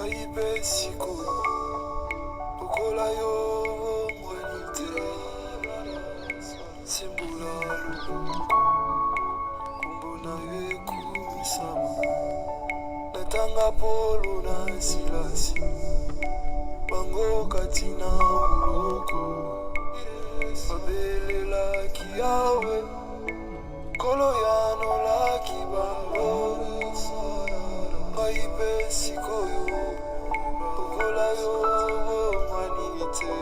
Maibe siku Okola yo mwanite Simbula Kumbona yeku misama Natanga polo na silasi Bango katina uloko Mabelela kiawe Kolo yano la kibango Maibe sikoyo Okola yo mwanite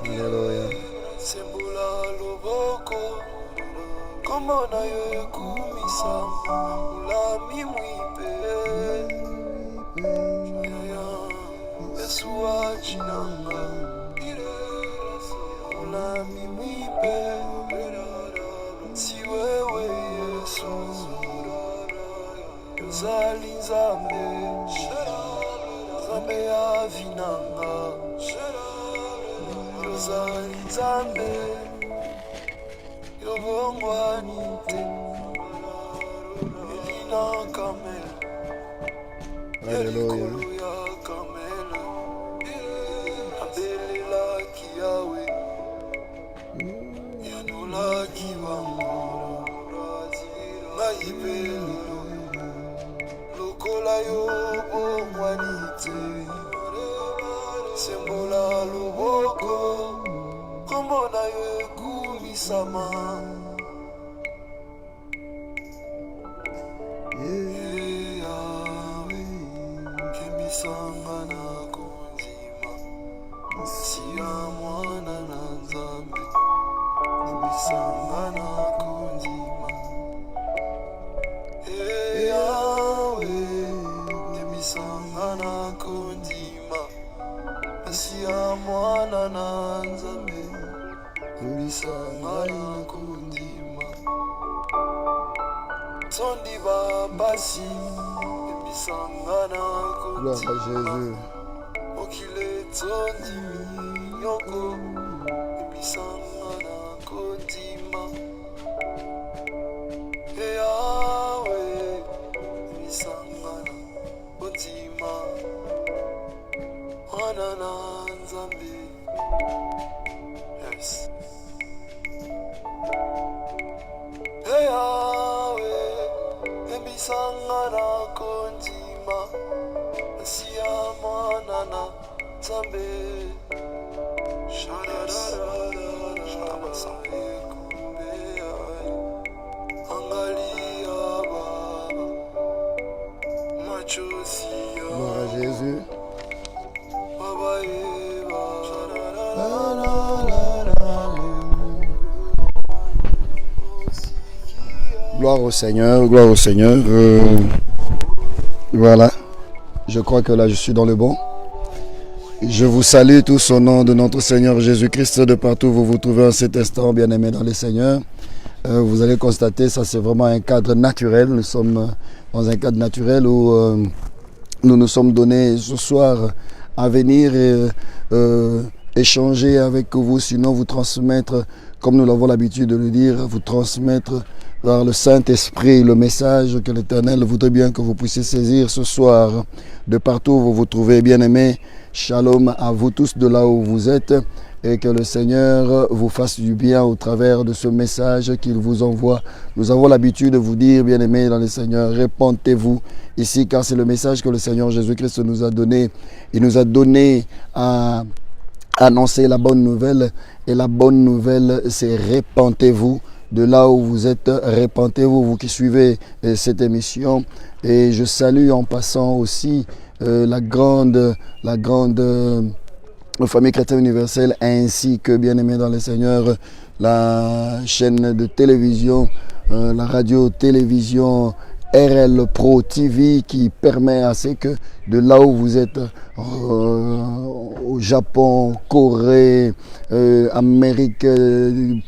Hallelujah. Sembula loboko Komona yo kumisa Ulami mwipe Yesuwa chinanga Ulami mwipe Si wewe Yesu Yozali Nzambe Nzambe ya vinanga Yozali Nzambe Yobongwani te Elina Kamel Hallelujah. Elikolo ya Kamel Abelela kiawe Yanola kiwango Maibelo Lokola yo bongwani te Sembola loboko Kombona yo ekumisama Yawe Kemisanga na konzima Siya mwana na Nzambe Kemisanga na konzima Yawe Kemisanga na konzima Siya mwana na Nzambe Kemisanga na konzima Tondi babasi Kemisanga na Gloire konzima à Jésus. Okile tondi minyoko Kemisanga na konzima Yawe Kemisanga na konzima Mwana na Nzambe Yes Yawe Kemisanga na konzima Siya mwana na Nzambe Gloire à Jésus. Gloire au Seigneur, gloire au Seigneur. Voilà, je crois que là je suis dans le bon. Je vous salue tous au nom de notre Seigneur Jésus-Christ de partout où vous vous trouvez en cet instant, bien-aimés dans le Seigneur. Vous allez constater, ça c'est vraiment un cadre naturel. Nous sommes dans un cadre naturel où nous nous sommes donnés ce soir à venir et échanger avec vous, sinon vous transmettre, comme nous l'avons l'habitude de le dire, vous transmettre par le Saint-Esprit le message que l'Éternel voudrait bien que vous puissiez saisir ce soir de partout où vous vous trouvez, bien-aimés. Shalom à vous tous de là où vous êtes et que le Seigneur vous fasse du bien au travers de ce message qu'il vous envoie. Nous avons l'habitude de vous dire, bien-aimés dans le Seigneur, répentez-vous ici car c'est le message que le Seigneur Jésus-Christ nous a donné. Il nous a donné à annoncer la bonne nouvelle et la bonne nouvelle c'est répentez-vous. De là où vous êtes, répentez-vous, vous qui suivez cette émission. Et je salue en passant aussi la grande famille chrétienne universelle, ainsi que, bien-aimés dans le Seigneur, la chaîne de télévision, la radio-télévision RL Pro TV qui permet à ce que de là où vous êtes, au Japon, Corée, Amérique,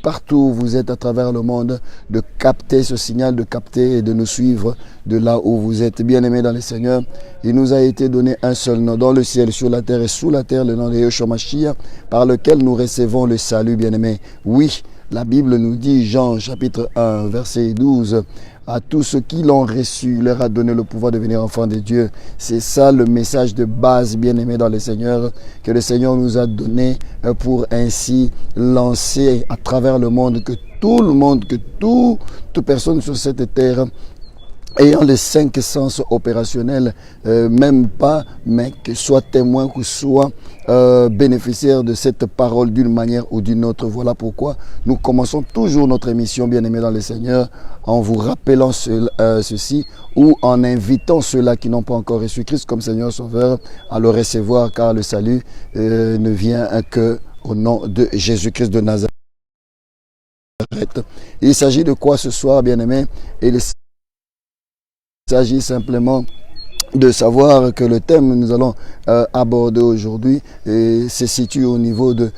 partout où vous êtes à travers le monde, de capter ce signal, de capter et de nous suivre de là où vous êtes. Bien-aimés dans le Seigneur, il nous a été donné un seul nom dans le ciel, sur la terre et sous la terre, le nom de Yeshua Mashiach, par lequel nous recevons le salut, bien-aimés. Oui, la Bible nous dit, Jean chapitre 1, verset 12, à tous ceux qui l'ont reçu, il leur a donné le pouvoir de devenir enfants de Dieu. C'est ça le message de base, bien-aimé dans le Seigneur, que le Seigneur nous a donné pour ainsi lancer à travers le monde, que tout le monde, que toute personne sur cette terre ayant les 5 sens opérationnels, même pas, mais que soit témoin, que soit bénéficiaire de cette parole d'une manière ou d'une autre. Voilà pourquoi nous commençons toujours notre émission, bien-aimés dans le Seigneur, en vous rappelant ceci ou en invitant ceux-là qui n'ont pas encore reçu Christ comme Seigneur Sauveur à le recevoir, car le salut ne vient que au nom de Jésus-Christ de Nazareth. Il s'agit de quoi ce soir, bien-aimés? Il s'agit simplement de savoir que le thème que nous allons aborder aujourd'hui se situe au niveau de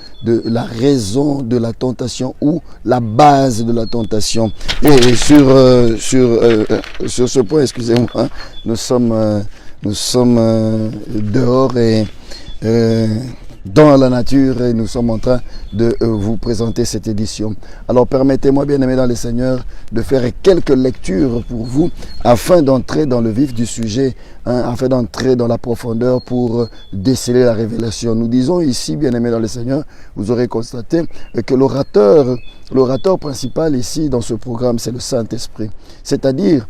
la raison de la tentation ou la base de la tentation. Et sur ce point, excusez-moi, nous sommes dehors et dans la nature et nous sommes en train de vous présenter cette édition. Alors permettez-moi, bien-aimés dans le Seigneur, de faire quelques lectures pour vous afin d'entrer dans le vif du sujet, afin d'entrer dans la profondeur pour déceler la révélation. Nous disons ici, bien-aimés dans le Seigneur, vous aurez constaté que l'orateur principal ici dans ce programme, c'est le Saint-Esprit. C'est-à-dire,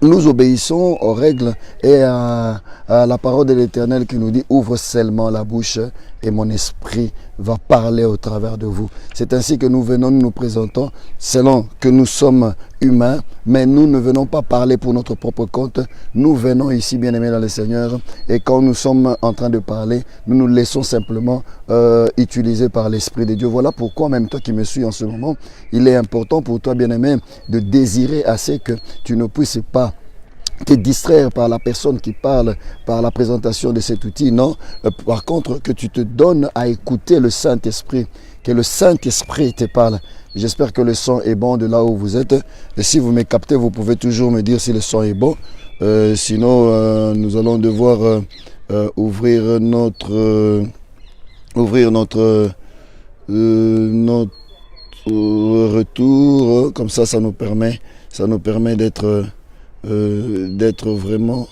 nous obéissons aux règles et à la parole de l'Éternel qui nous dit « Ouvre seulement la bouche et mon esprit va parler au travers de vous. » C'est ainsi que nous venons, nous présentons, selon que nous sommes humains, mais nous ne venons pas parler pour notre propre compte. Nous venons ici, bien-aimés dans le Seigneur, et quand nous sommes en train de parler, nous nous laissons simplement utiliser par l'Esprit de Dieu. Voilà pourquoi, même toi qui me suis en ce moment, il est important pour toi, bien-aimé, de désirer assez que tu ne puisses pas te distraire par la personne qui parle, par la présentation de cet outil. Non, par contre, que tu te donnes à écouter le Saint-Esprit, que le Saint-Esprit te parle. J'espère que le son est bon de là où vous êtes. Et si vous me captez, vous pouvez toujours me dire si le son est bon. Sinon, nous allons devoir ouvrir notre retour. Comme ça nous permet d'être vraiment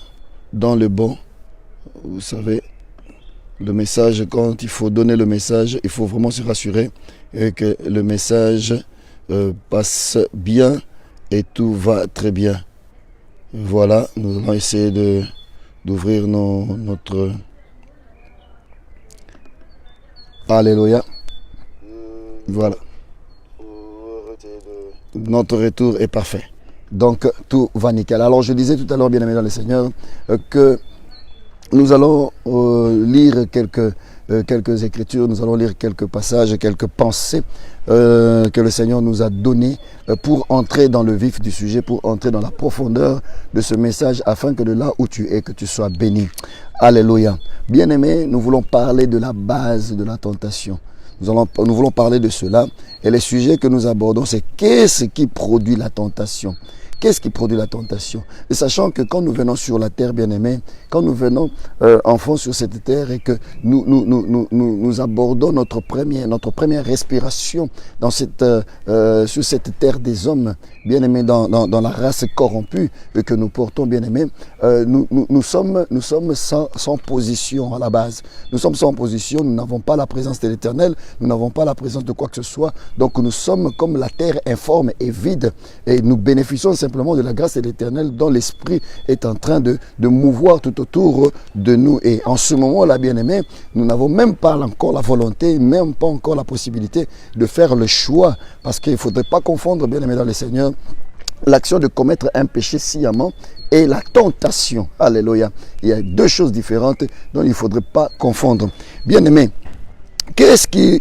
dans le bon. Vous savez, le message, quand il faut donner le message, il faut vraiment se rassurer que le message passe bien et tout va très bien. Voilà, nous allons essayer d'ouvrir notre... Alléluia. Voilà. Notre retour est parfait. Donc, tout va nickel. Alors, je disais tout à l'heure, bien-aimés dans le Seigneur, que nous allons lire quelques écritures, nous allons lire quelques passages, quelques pensées que le Seigneur nous a données pour entrer dans le vif du sujet, pour entrer dans la profondeur de ce message, afin que de là où tu es, que tu sois béni. Alléluia. Bien-aimés, nous voulons parler de la base de la tentation. Nous voulons parler de cela. Et le sujet que nous abordons, c'est qu'est-ce qui produit la tentation? Qu'est-ce qui produit la tentation? Et sachant que quand nous venons sur la terre, bien-aimés, quand nous venons enfants sur cette terre et que nous abordons notre première respiration dans sur cette terre des hommes, bien-aimés, dans la race corrompue que nous portons, bien-aimés, nous sommes sans position à la base. Nous sommes sans position, nous n'avons pas la présence de l'Éternel, nous n'avons pas la présence de quoi que ce soit. Donc nous sommes comme la terre informe et vide et nous bénéficions simplement de la grâce de l'Éternel dont l'Esprit est en train de mouvoir tout autour de nous. Et en ce moment-là, bien-aimés, nous n'avons même pas encore la volonté, même pas encore la possibilité de faire le choix, parce qu'il ne faudrait pas confondre, bien-aimés dans le Seigneur, l'action de commettre un péché sciemment et la tentation. Alléluia. Il y a deux choses différentes dont il ne faudrait pas confondre. Bien-aimés, qu'est-ce qui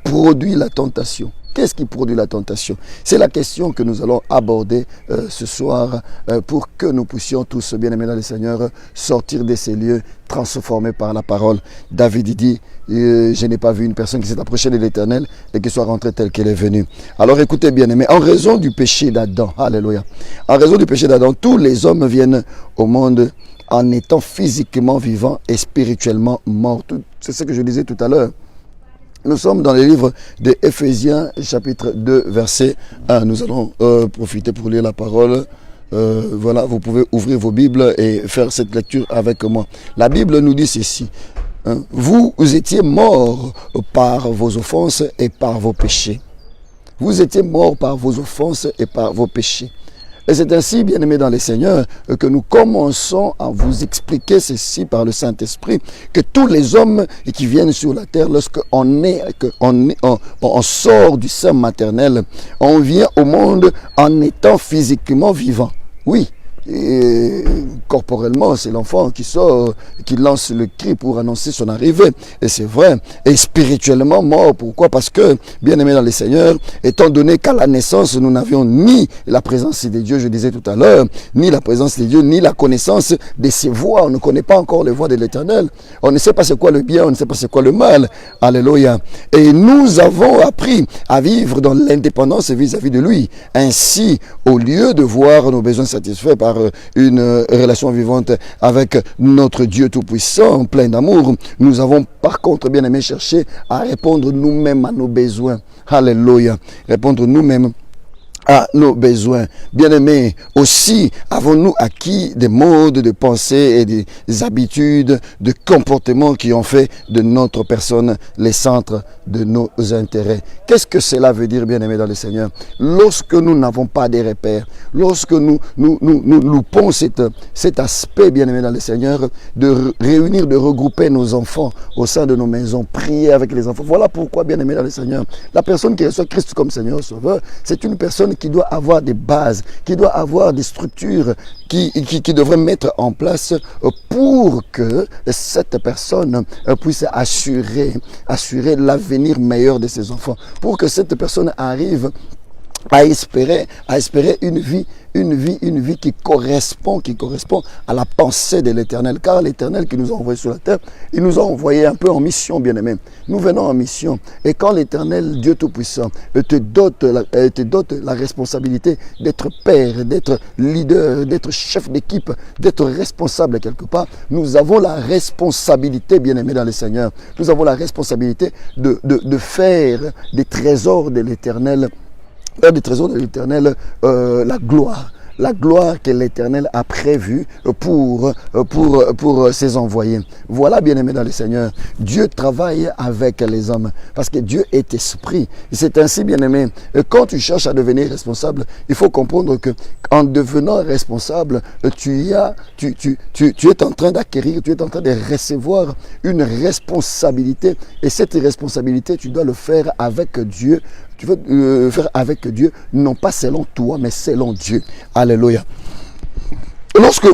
produit la tentation? Qu'est-ce qui produit la tentation? C'est la question que nous allons aborder ce soir pour que nous puissions tous, bien-aimés dans le Seigneur, sortir de ces lieux transformés par la parole. David dit, je n'ai pas vu une personne qui s'est approchée de l'Éternel et qui soit rentrée telle qu'elle est venue. Alors écoutez, bien-aimés, en raison du péché d'Adam, alléluia, en raison du péché d'Adam, tous les hommes viennent au monde en étant physiquement vivants et spirituellement morts. C'est ce que je disais tout à l'heure. Nous sommes dans le livre de Éphésiens, chapitre 2, verset 1. Nous allons profiter pour lire la parole. Voilà, vous pouvez ouvrir vos Bibles et faire cette lecture avec moi. La Bible nous dit ceci. Vous étiez morts par vos offenses et par vos péchés. Vous étiez morts par vos offenses et par vos péchés. Et c'est ainsi, bien-aimés dans les Seigneurs, que nous commençons à vous expliquer ceci par le Saint-Esprit, que tous les hommes qui viennent sur la terre, lorsqu'on on sort du sein maternel, on vient au monde en étant physiquement vivant. Oui. Et corporellement, c'est l'enfant qui sort, qui lance le cri pour annoncer son arrivée. Et c'est vrai. Et spirituellement mort. Pourquoi? Parce que, bien aimé dans les Seigneurs, étant donné qu'à la naissance, nous n'avions ni la présence de Dieu, je disais tout à l'heure, ni la présence de Dieu, ni la connaissance de ses voies. On ne connaît pas encore les voies de l'Éternel. On ne sait pas c'est quoi le bien, on ne sait pas c'est quoi le mal. Alléluia. Et nous avons appris à vivre dans l'indépendance vis-à-vis de lui. Ainsi, au lieu de voir nos besoins satisfaits par une relation vivante avec notre Dieu Tout-Puissant, plein d'amour, nous avons par contre, bien aimé, cherché à répondre nous-mêmes à nos besoins. Alléluia. Répondre nous-mêmes à nos besoins. Bien-aimés, aussi avons-nous acquis des modes de pensée et des habitudes, de comportements qui ont fait de notre personne les centres de nos intérêts. Qu'est-ce que cela veut dire, bien-aimés dans le Seigneur? Lorsque nous n'avons pas de repères, lorsque nous loupons cet aspect, bien-aimés dans le Seigneur, de réunir, de regrouper nos enfants au sein de nos maisons, prier avec les enfants. Voilà pourquoi, bien-aimés dans le Seigneur, la personne qui reçoit Christ comme Seigneur Sauveur, c'est une personne qui doit avoir des bases, qui doit avoir des structures qui devrait mettre en place pour que cette personne puisse assurer l'avenir meilleur de ses enfants, pour que cette personne arrive à espérer une vie qui correspond à la pensée de l'Éternel. Car l'Éternel qui nous a envoyés sur la terre, il nous a envoyés un peu en mission, bien-aimés. Nous venons en mission. Et quand l'Éternel, Dieu Tout-Puissant, te dote la responsabilité d'être père, d'être leader, d'être chef d'équipe, d'être responsable quelque part, nous avons la responsabilité, bien-aimés dans le Seigneur, nous avons la responsabilité de faire des trésors de l'Éternel, la gloire que l'Éternel a prévue pour ses envoyés. Voilà, bien-aimés dans le Seigneur, Dieu travaille avec les hommes parce que Dieu est esprit. C'est ainsi, bien-aimé, quand tu cherches à devenir responsable, il faut comprendre que en devenant responsable, tu es en train d'acquérir, tu es en train de recevoir une responsabilité, et cette responsabilité, tu dois le faire avec Dieu. Tu veux faire avec Dieu, non pas selon toi, mais selon Dieu. Alléluia. Lorsque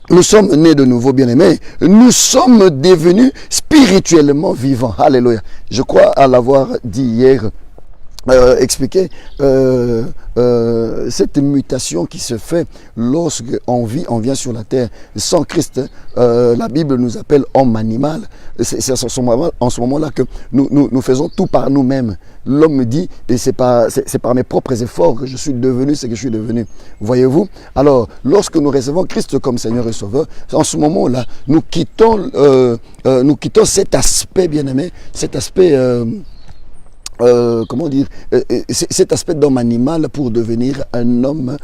nous sommes nés de nouveau, bien-aimés, nous sommes devenus spirituellement vivants. Alléluia. Je crois à l'avoir dit hier, expliquer cette mutation qui se fait lorsqu'on vient sur la terre sans Christ. La Bible nous appelle homme animal. C'est en ce moment-là que nous faisons tout par nous-mêmes. L'homme me dit, et c'est par mes propres efforts que je suis devenu ce que je suis devenu. Voyez-vous? Alors, lorsque nous recevons Christ comme Seigneur et Sauveur, en ce moment-là, nous quittons cet aspect, bien-aimé, cet aspect cet aspect d'homme animal pour devenir un homme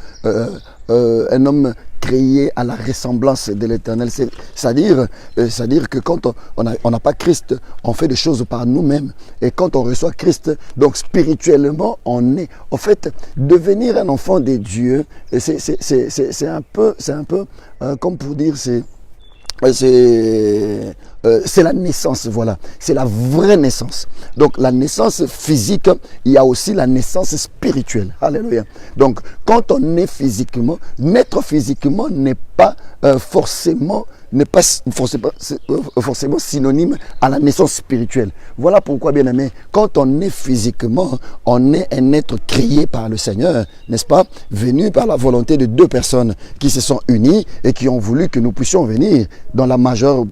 créé à la ressemblance de l'Éternel. C'est-à-dire que quand on n'a pas Christ, on fait des choses par nous-mêmes. Et quand on reçoit Christ, donc spirituellement, on est... En fait, devenir un enfant de Dieu, c'est un peu, comme pour dire, c'est la naissance, voilà. C'est la vraie naissance. Donc la naissance physique, il y a aussi la naissance spirituelle. Alléluia. Donc quand on est physiquement, naître physiquement n'est pas forcément synonyme à la naissance spirituelle. Voilà pourquoi, bien aimé, quand on est physiquement, on est un être créé par le Seigneur, n'est-ce pas? Venu par la volonté de deux personnes qui se sont unies et qui ont voulu que nous puissions venir dans la majeure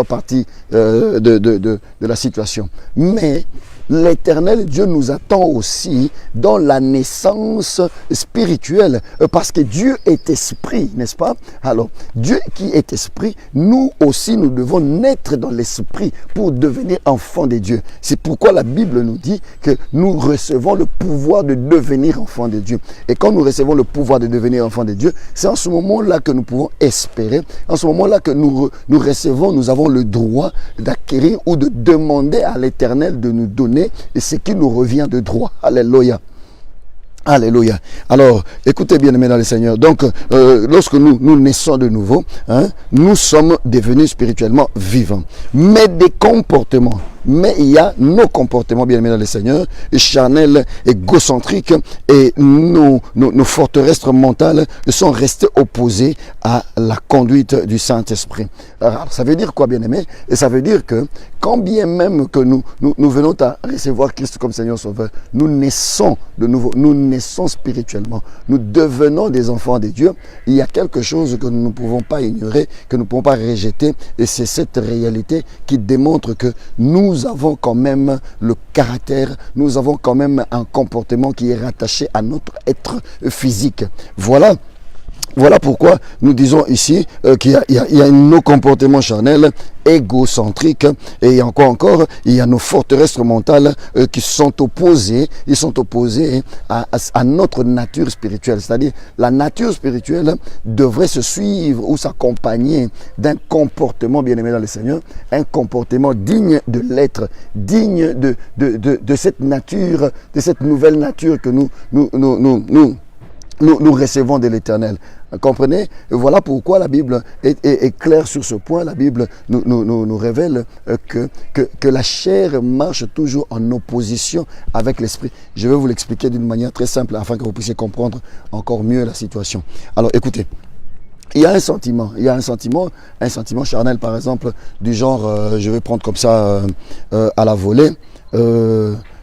partie de la situation. Mais l'Éternel Dieu nous attend aussi dans la naissance spirituelle, parce que Dieu est esprit, n'est-ce pas? Alors, Dieu qui est esprit, nous aussi nous devons naître dans l'esprit pour devenir enfants de Dieu. C'est pourquoi la Bible nous dit que nous recevons le pouvoir de devenir enfants de Dieu. Et quand nous recevons le pouvoir de devenir enfants de Dieu, c'est en ce moment-là que nous pouvons espérer, en ce moment-là que nous avons le droit d'acquérir ou de demander à l'Éternel de nous donner ce qui nous revient de droit. Alléluia. Alléluia. Alors, écoutez bien, aimés dans le Seigneur. Donc, lorsque nous naissons de nouveau, nous sommes devenus spirituellement vivants. Mais il y a nos comportements, bien aimés dans le Seigneur, charnels, égocentriques, et nos forteresses mentales sont restées opposées à la conduite du Saint-Esprit. Alors, ça veut dire quoi, bien aimé? Et ça veut dire que, quand bien même que nous venons à recevoir Christ comme Seigneur Sauveur, nous naissons de nouveau, nous naissons spirituellement, nous devenons des enfants de Dieu. Il y a quelque chose que nous ne pouvons pas ignorer, que nous ne pouvons pas rejeter, et c'est cette réalité qui démontre que nous avons quand même le caractère, nous avons quand même un comportement qui est rattaché à notre être physique. Voilà pourquoi nous disons ici qu'il y a nos comportements charnels, égocentriques, et il y a encore, il y a nos forteresses mentales qui sont opposées, à notre nature spirituelle. C'est-à-dire, la nature spirituelle devrait se suivre ou s'accompagner d'un comportement, bien aimé dans le Seigneur, un comportement digne de l'être, digne de cette nature, de cette nouvelle nature que nous recevons de l'Éternel. Comprenez? Voilà pourquoi la Bible est claire sur ce point. La Bible nous révèle que la chair marche toujours en opposition avec l'esprit. Je vais vous l'expliquer d'une manière très simple afin que vous puissiez comprendre encore mieux la situation. Alors écoutez, il y a un sentiment charnel, par exemple, du genre, je vais prendre comme ça à la volée.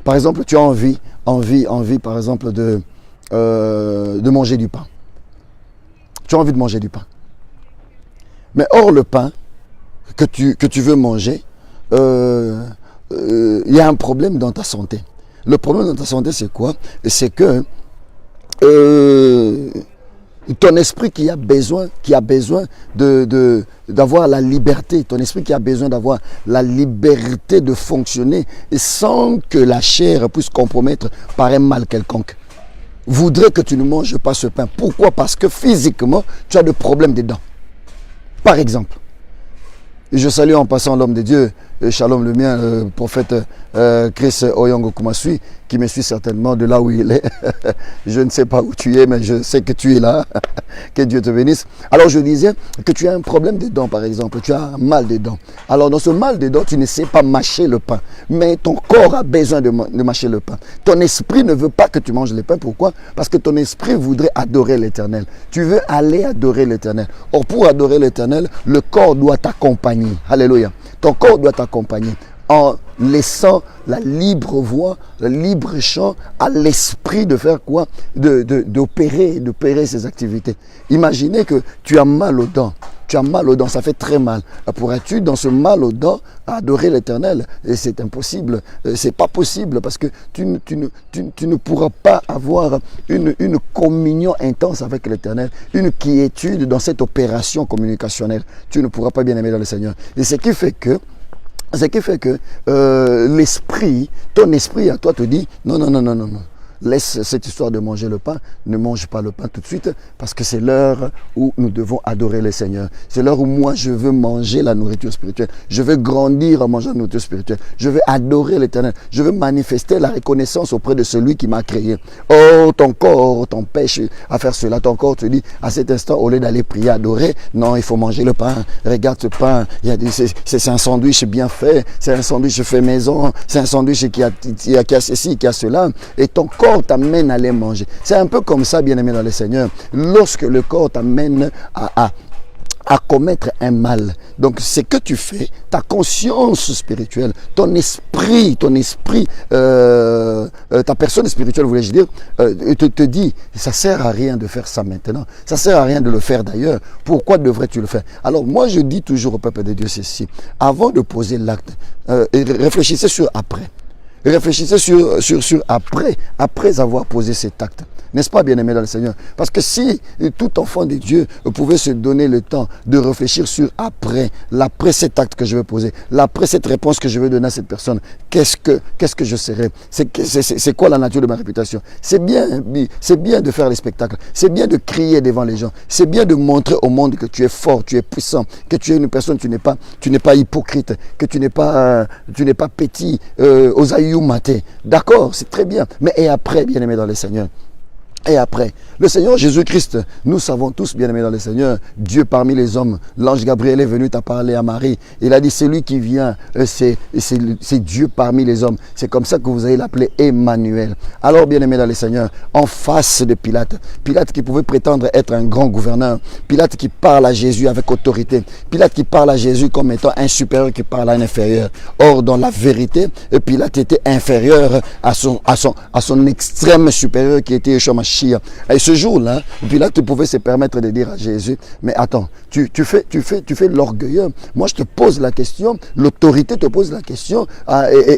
Par exemple, tu as envie, par exemple, de manger du pain. Tu as envie de manger du pain. Mais or, le pain que tu veux manger, il y a un problème dans ta santé. Le problème dans ta santé, c'est quoi? C'est que ton esprit qui a besoin d'avoir la liberté, ton esprit qui a besoin d'avoir la liberté de fonctionner sans que la chair puisse compromettre par un mal quelconque, voudrait que tu ne manges pas ce pain. Pourquoi? Parce que physiquement, tu as des problèmes dedans. Par exemple, je salue en passant l'homme de Dieu, Shalom le mien, le prophète Chris Oyongo Kumasui, qui me suit certainement de là où il est. Je ne sais pas où tu es, mais je sais que tu es là. Que Dieu te bénisse. Alors je disais que tu as un problème des dents, par exemple. Tu as un mal des dents. Alors dans ce mal des dents, tu ne sais pas mâcher le pain. Mais ton corps a besoin de mâcher le pain. Ton esprit ne veut pas que tu manges le pain. Pourquoi? Parce que ton esprit voudrait adorer l'Éternel. Tu veux aller adorer l'Éternel. Or pour adorer l'Éternel, le corps doit t'accompagner. Alléluia. Ton corps doit t'accompagner en laissant la libre voie, le libre champ à l'esprit de faire quoi? D'opérer ses activités. Imaginez que tu as mal aux dents. Tu as mal aux dents, ça fait très mal. Pourrais-tu, dans ce mal aux dents, adorer l'Éternel? Et c'est impossible. C'est pas possible parce que tu ne pourras pas avoir une communion intense avec l'Éternel, une quiétude dans cette opération communicationnelle. Tu ne pourras pas bien aimer dans le Seigneur. Et ce qui fait que l'esprit, ton esprit à toi te dit non. Laisse cette histoire de manger le pain, ne mange pas le pain tout de suite, parce que c'est l'heure où nous devons adorer le Seigneur. C'est l'heure où moi je veux manger la nourriture spirituelle. Je veux grandir en mangeant la nourriture spirituelle. Je veux adorer l'Éternel. Je veux manifester la reconnaissance auprès de celui qui m'a créé. Oh, ton corps t'empêche à faire cela. Ton corps te dit, à cet instant, au lieu d'aller prier, adorer, non, il faut manger le pain. Regarde ce pain, c'est un sandwich bien fait, c'est un sandwich fait maison, c'est un sandwich qui a ceci, qui a cela. Et ton corps t'amène à les manger. C'est un peu comme ça, bien-aimé dans le Seigneur. Lorsque le corps t'amène à commettre un mal. Donc, ce que tu fais, ta conscience spirituelle, ton esprit, ta personne spirituelle, voulais-je dire, te dit, ça sert à rien de faire ça maintenant. Ça sert à rien de le faire d'ailleurs. Pourquoi devrais-tu le faire? Alors, moi, je dis toujours au peuple de Dieu ceci. Avant de poser l'acte, réfléchissez sur après. Réfléchissez sur après avoir posé cet acte. N'est-ce pas, bien-aimé dans le Seigneur? Parce que si tout enfant de Dieu pouvait se donner le temps de réfléchir sur l'après cet acte que je vais poser, l'après cette réponse que je vais donner à cette personne, qu'est-ce que je serai? C'est quoi la nature de ma réputation? C'est bien de faire les spectacles, c'est bien de crier devant les gens, c'est bien de montrer au monde que tu es fort, tu es puissant, que tu es une personne, tu n'es pas hypocrite, que tu n'es pas petit, aux aïeux maté. D'accord, c'est très bien. Mais et après, bien-aimé dans le Seigneur? Et après, le Seigneur Jésus-Christ, nous savons tous, bien-aimés dans le Seigneur, Dieu parmi les hommes, l'ange Gabriel est venu t'a parlé à Marie. Il a dit, c'est lui qui vient, c'est Dieu parmi les hommes. C'est comme ça que vous allez l'appeler Emmanuel. Alors, bien-aimés dans le Seigneur, en face de Pilate, Pilate qui pouvait prétendre être un grand gouverneur, Pilate qui parle à Jésus avec autorité, Pilate qui parle à Jésus comme étant un supérieur qui parle à un inférieur. Or, dans la vérité, Pilate était inférieur à son extrême supérieur qui était Yeshua Mashiach. Et ce jour-là, Pilate pouvait se permettre de dire à Jésus, mais attends, tu fais l'orgueilleux. Moi, je te pose la question, l'autorité te pose la question,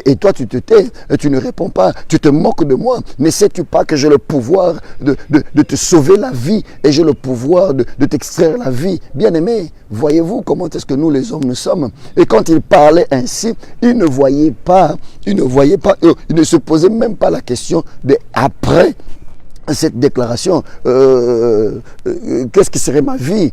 et toi, tu te tais, tu ne réponds pas, tu te moques de moi. Mais sais-tu pas que j'ai le pouvoir de te sauver la vie, et j'ai le pouvoir de t'extraire la vie? Bien-aimé, voyez-vous comment est-ce que nous, les hommes, nous sommes? Et quand il parlait ainsi, il ne se posait même pas la question de après cette déclaration, qu'est-ce qui serait ma vie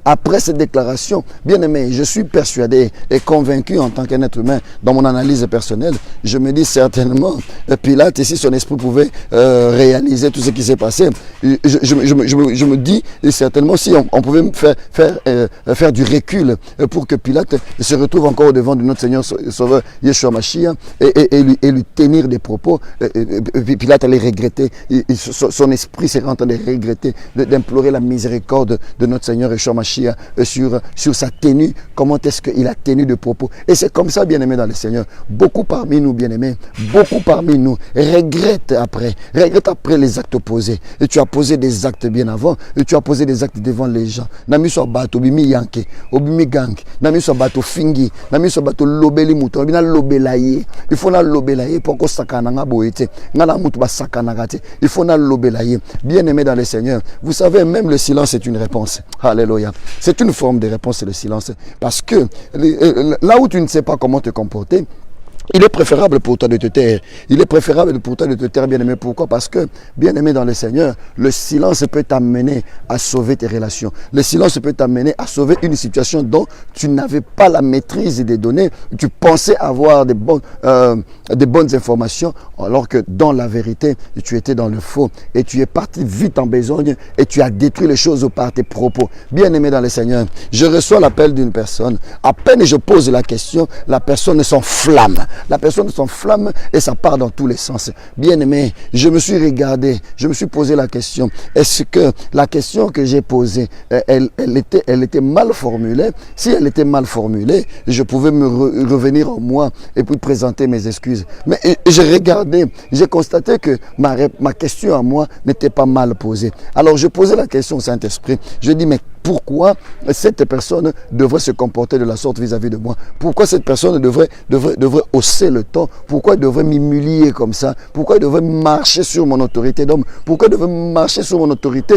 après cette déclaration? Bien aimé, je suis persuadé et convaincu en tant qu'un être humain, dans mon analyse personnelle, je me dis certainement, Pilate, si son esprit pouvait réaliser tout ce qui s'est passé, je me dis certainement si on pouvait faire du recul pour que Pilate se retrouve encore au devant de notre Seigneur Sauveur Yeshua Mashiach et lui tenir des propos, Pilate allait regretter, son esprit serait en train de regretter, d'implorer la miséricorde de notre Seigneur Yeshua Mashiach sur sa tenue. Comment est-ce qu'il a tenu de propos? Et c'est comme ça, bien-aimés dans le Seigneur. Beaucoup parmi nous, bien-aimés, beaucoup parmi nous regrettent après les actes posés. Et tu as posé des actes bien avant, et tu as posé des actes devant les gens. Nami so bato bimi yanke, obimi gang, nami so bato fingi, nami so bato lobeli muto, bina lobelaye. Il faut na lobelaye pour qu'on sakana nga boete, ngala mutu ba sakana gate. Il faut na lobelaye. Bien-aimé dans le Seigneur, vous savez, même le silence est une réponse. Alléluia. C'est une forme de réponse, le silence. Parce que là où tu ne sais pas comment te comporter, il est préférable pour toi de te taire. Il est préférable pour toi de te taire, bien-aimé. Pourquoi? Parce que, bien-aimé dans le Seigneur, le silence peut t'amener à sauver tes relations. Le silence peut t'amener à sauver une situation dont tu n'avais pas la maîtrise des données. Tu pensais avoir des bonnes informations, alors que dans la vérité, tu étais dans le faux. Et tu es parti vite en besogne et tu as détruit les choses par tes propos. Bien-aimé dans le Seigneur, je reçois l'appel d'une personne. À peine je pose la question, la personne s'enflamme. La personne s'enflamme et ça part dans tous les sens. Bien-aimé, je me suis regardé, je me suis posé la question. Est-ce que la question que j'ai posée, elle était mal formulée? Si elle était mal formulée, je pouvais me revenir en moi et puis présenter mes excuses. Mais j'ai regardé, j'ai constaté que ma question à moi n'était pas mal posée. Alors je posais la question au Saint-Esprit. Je dis, mais pourquoi cette personne devrait se comporter de la sorte vis-à-vis de moi? Pourquoi cette personne devrait hausser le ton? Pourquoi elle devrait m'humilier comme ça? Pourquoi elle devrait marcher sur mon autorité d'homme? Pourquoi elle devrait marcher sur mon autorité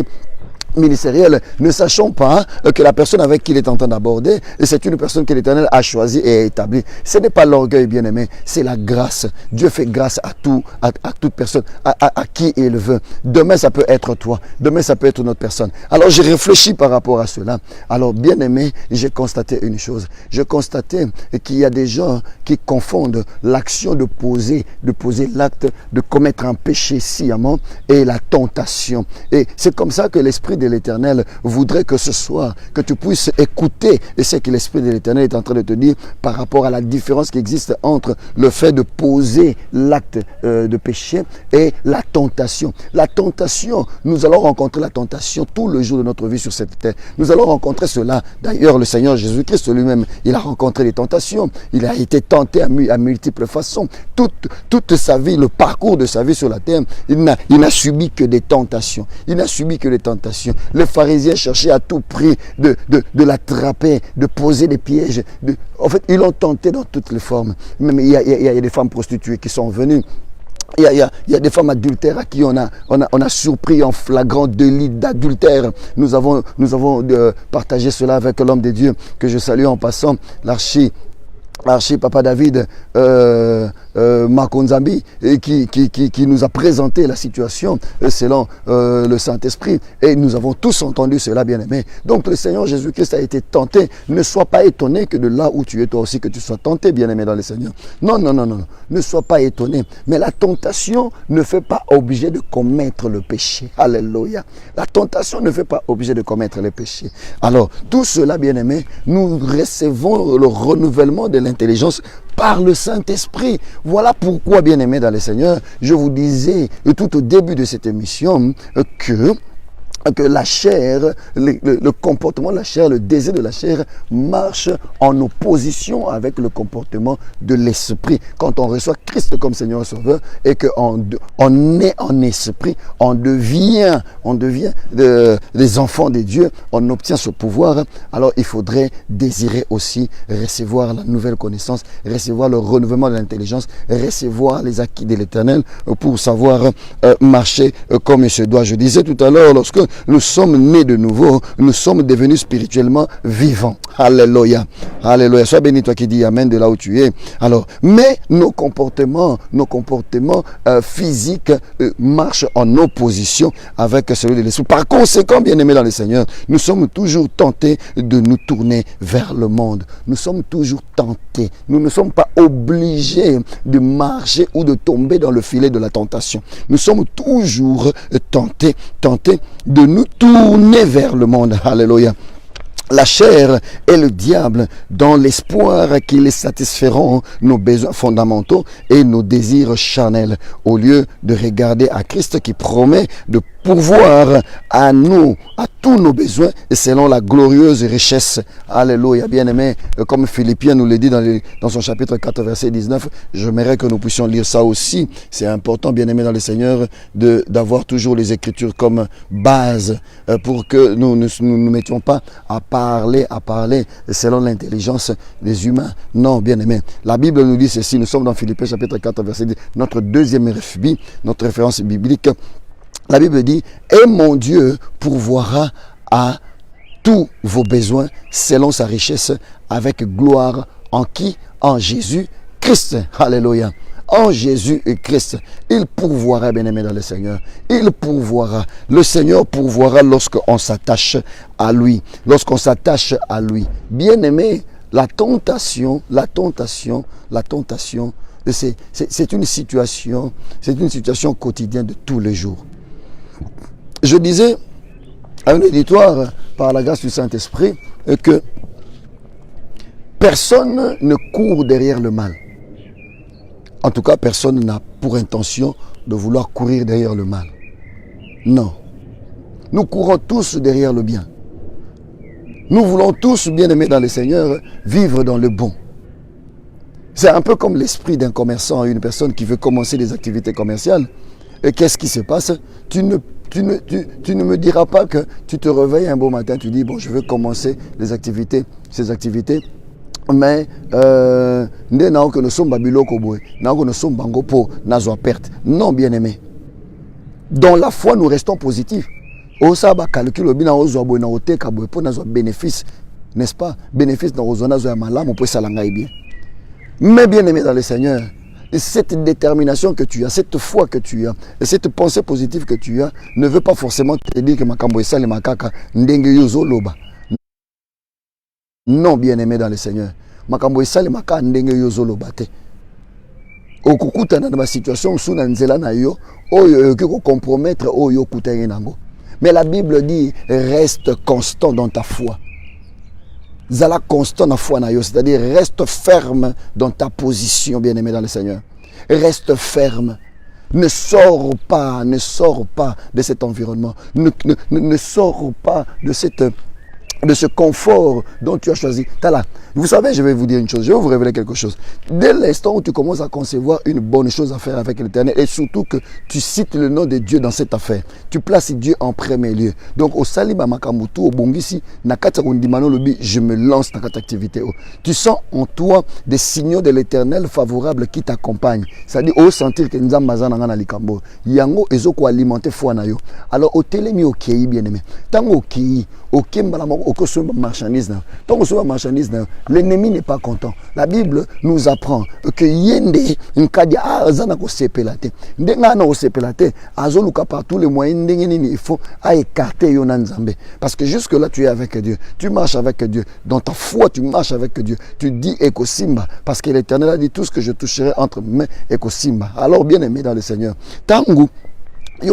ministériel, ne sachant pas que la personne avec qui il est en train d'aborder, c'est une personne que l'Éternel a choisie et établie. Ce n'est pas l'orgueil, bien-aimé, c'est la grâce. Dieu fait grâce à toute personne, à qui il veut. Demain, ça peut être toi. Demain, ça peut être une autre personne. Alors, j'ai réfléchi par rapport à cela. Alors, bien-aimé, j'ai constaté une chose. J'ai constaté qu'il y a des gens qui confondent l'action de poser l'acte, de commettre un péché sciemment et la tentation. Et c'est comme ça que l'Esprit de l'Éternel voudrait que ce soir, que tu puisses écouter et ce que l'Esprit de l'Éternel est en train de te dire par rapport à la différence qui existe entre le fait de poser l'acte de péché et la tentation. La tentation, nous allons rencontrer la tentation tout le jour de notre vie sur cette terre. Nous allons rencontrer cela. D'ailleurs, le Seigneur Jésus-Christ lui-même, il a rencontré les tentations. Il a été tenté à multiples façons. Toute sa vie, le parcours de sa vie sur la terre, il n'a subi que des tentations. Il n'a subi que des tentations. tentation. Les pharisiens cherchaient à tout prix de l'attraper, de poser des pièges. En fait, ils l'ont tenté dans toutes les formes. Même il y a des femmes prostituées qui sont venues. Il y a des femmes adultères à qui on a surpris en flagrant délit d'adultère. Nous avons partagé cela avec l'homme de Dieu que je salue en passant, l'archi Papa David Makonzambi, qui nous a présenté la situation selon le Saint-Esprit, et nous avons tous entendu cela, bien aimé. Donc le Seigneur Jésus-Christ a été tenté. Ne sois pas étonné que de là où tu es toi aussi que tu sois tenté, bien aimé dans le Seigneur. Non, ne sois pas étonné. Mais la tentation ne fait pas obligé de commettre le péché. Alléluia. La tentation ne fait pas obligé de commettre le péché. Alors tout cela, bien aimé, nous recevons le renouvellement de l'intelligence par le Saint-Esprit. Voilà pourquoi, bien aimé dans le Seigneur, je vous disais tout au début de cette émission que la chair, le comportement de la chair, le désir de la chair marche en opposition avec le comportement de l'esprit. Quand on reçoit Christ comme Seigneur et Sauveur et qu'on est en esprit, on devient des enfants de Dieu, on obtient ce pouvoir. Alors il faudrait désirer aussi recevoir la nouvelle connaissance, recevoir le renouvellement de l'intelligence, recevoir les acquis de l'Éternel pour savoir marcher comme il se doit. Je disais tout à l'heure, lorsque nous sommes nés de nouveau, nous sommes devenus spirituellement vivants. Alléluia. Alléluia. Sois béni toi qui dis Amen de là où tu es. Alors, mais nos comportements physiques marchent en opposition avec celui de l'esprit. Par conséquent, bien aimés dans le Seigneur, nous sommes toujours tentés de nous tourner vers le monde. Nous sommes toujours tentés. Nous ne sommes pas obligés de marcher ou de tomber dans le filet de la tentation. Nous sommes toujours tentés de nous tourner vers le monde. Alléluia. La chair et le diable dans l'espoir qu'ils satisferont nos besoins fondamentaux et nos désirs charnels, au lieu de regarder à Christ qui promet de pourvoir à nous, à tous nos besoins, et selon la glorieuse richesse. Alléluia, bien-aimé, comme Philippiens nous le dit dans son chapitre 4, verset 19, j'aimerais que nous puissions lire ça aussi. C'est important, bien-aimé dans le Seigneur, d'avoir toujours les Écritures comme base pour que nous ne nous mettions pas à parler selon l'intelligence des humains. Non, bien-aimé, la Bible nous dit ceci, nous sommes dans Philippiens chapitre 4, verset 10, notre deuxième RFB, notre référence biblique. La Bible dit, et mon Dieu pourvoira à tous vos besoins selon sa richesse avec gloire en qui? En Jésus-Christ. Alléluia. En Jésus et Christ, il pourvoira, bien-aimé dans le Seigneur. Il pourvoira. Le Seigneur pourvoira lorsqu'on s'attache à lui. Lorsqu'on s'attache à lui. Bien-aimé, la tentation, c'est une situation quotidienne de tous les jours. Je disais à un auditoire, par la grâce du Saint-Esprit, que personne ne court derrière le mal. En tout cas, personne n'a pour intention de vouloir courir derrière le mal. Non. Nous courons tous derrière le bien. Nous voulons tous, bien-aimés dans le Seigneur, vivre dans le bon. C'est un peu comme l'esprit d'un commerçant, une personne qui veut commencer des activités commerciales. Et qu'est-ce qui se passe? Tu ne me diras pas que tu te réveilles un beau matin, tu dis, bon, je veux commencer ces activités, mais non, bien-aimé. Dans la foi, nous restons positifs. Bénéfice, n'est-ce pas? Bénéfice dans bien. Mais bien-aimé dans le Seigneur, cette détermination que tu as, cette foi que tu as, et cette pensée positive que tu as, ne veut pas forcément te dire que makambo esale makaka ndenge yozo loba. Non, bien-aimé dans le Seigneur. Makambo esale makaka ndenge yozo loba te. Okukutana na situation sous na nzela na yo, oyo ko compromettre oyo kutanye nango. Mais la Bible dit reste constant dans ta foi. Zala constant dans la foi, c'est-à-dire reste ferme dans ta position, bien-aimé dans le Seigneur. Reste ferme. Ne sors pas de cet environnement. Ne sors pas de cette de ce confort dont tu as choisi. Là. Vous savez, je vais vous dire une chose, je vais vous révéler quelque chose. Dès l'instant où tu commences à concevoir une bonne chose à faire avec l'Éternel, et surtout que tu cites le nom de Dieu dans cette affaire, tu places Dieu en premier lieu. Donc, au Saliba Makamutu, au Bongisi, je me lance dans cette activité. Tu sens en toi des signaux de l'Éternel favorables qui t'accompagnent. C'est-à-dire, au sentir que nous avons un likambo. Yango, ezoko alimenter foi na yo. Alors, au télémi, au kei, bien aimé. Tant au kei, au kembalamo, marchandise, marchandise, l'ennemi n'est pas content. La Bible nous apprend que yende nkadia azana ko sepelate ndenga na ko sepelate azoluka par tous les moyens il faut à écarter yona nzambe parce que jusque là tu es avec Dieu, tu marches avec Dieu, dans ta foi tu marches avec Dieu, tu dis ekosimba parce que l'Éternel a dit tout ce que je toucherai entre mes mains ekosimba. Alors bien aimé dans le Seigneur, tangu mais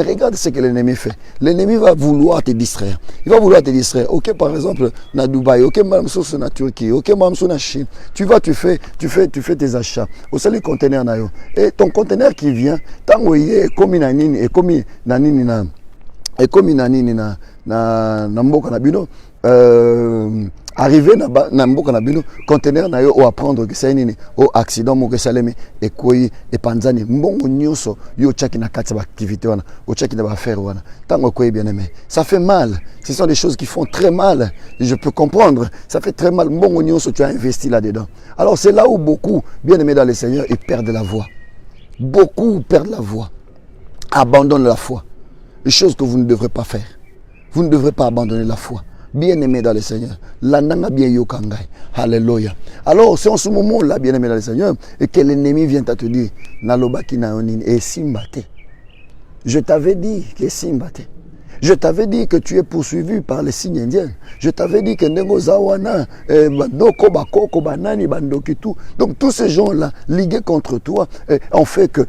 regarde ce que l'ennemi fait. L'ennemi va vouloir te distraire. Il va vouloir te distraire. Ok, par exemple, na Dubaï, ok, même sur na Turquie, ok, même sur na Chine. Tu vas, tu fais tes achats. Au seul conteneur na yo. Et ton conteneur qui vient, tant que il est comme nanini et comme nanini na et comme nanini na mboka na bino. Arrivé na mboka na bino conteneur na yo o apprendre que c'est nini o accident mo que saleme e koyi e panzani mbongo nyoso yo chaki na kati ba activité wana o chaki na ba faire wana tango koyi bien aimé, ça fait mal, ce sont des choses qui font très mal, je peux comprendre, ça fait très mal, mbongo nyoso tu as investi là-dedans. Alors c'est là où beaucoup bien aimés dans le Seigneur ils perdent la voie, beaucoup perdent la voie, abandonnent la foi, les choses que vous ne devrez pas faire, vous ne devrez pas abandonner la foi. Bien-aimé dans le Seigneur, l'ananga bien yokangai, alléluia. Alors c'est en ce moment-là, bien-aimé dans le Seigneur, et que l'ennemi vient à te dire, nalobaki na onin et simbate. Je t'avais dit que simbate. Je t'avais dit que tu es poursuivi par les signes indiens. Je t'avais dit que Nengo Zawana, Bandoko, Bakoko, Banani, Bandokitu. Donc tous ces gens-là, ligués contre toi, ont fait que,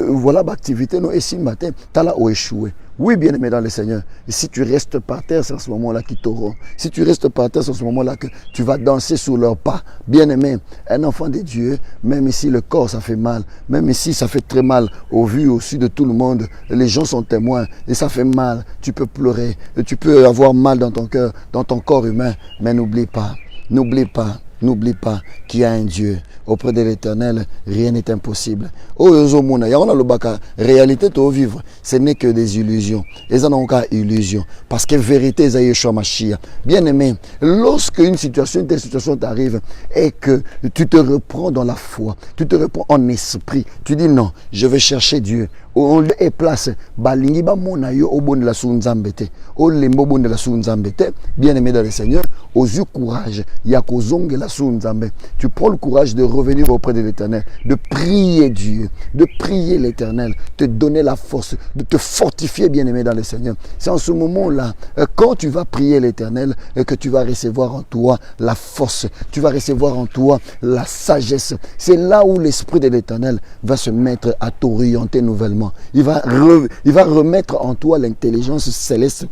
voilà, l'activité, nous, et simbate, t'as là où échoué. Oui, bien-aimé dans le Seigneur. Et si tu restes par terre, c'est en ce moment-là qu'ils t'auront. Si tu restes par terre, c'est en ce moment-là que tu vas danser sous leurs pas. Bien-aimé, un enfant de Dieu, même ici le corps, ça fait mal. Même ici, ça fait très mal au vu, au su de tout le monde. Les gens sont témoins et ça fait mal. Tu peux pleurer, tu peux avoir mal dans ton cœur, dans ton corps humain. Mais n'oublie pas qu'il y a un Dieu. Auprès de l'Éternel, rien n'est impossible. Réalité, tu vivre, ce n'est que des illusions. Et ça n'a pas illusion. Parce que vérité, c'est Yeshua Mashiach. Bien aimé, lorsque une telle situation t'arrive et que tu te reprends dans la foi, tu te reprends en esprit, tu dis non, je vais chercher Dieu. On lieu et place, balingi ba mona yo au bon de la sunzambete, au lembo bon de la sunzambete, bien aimé dans le Seigneur, aux yeux courage, yakozonge la sunzambe. Tu prends le courage de revenir auprès de l'Éternel, de prier Dieu, de prier l'Éternel, te donner la force, de te fortifier, bien aimé dans le Seigneur. C'est en ce moment-là, quand tu vas prier l'Éternel, que tu vas recevoir en toi la force, tu vas recevoir en toi la sagesse. C'est là où l'Esprit de l'Éternel va se mettre à t'orienter nouvellement. Il va remettre en toi l'intelligence céleste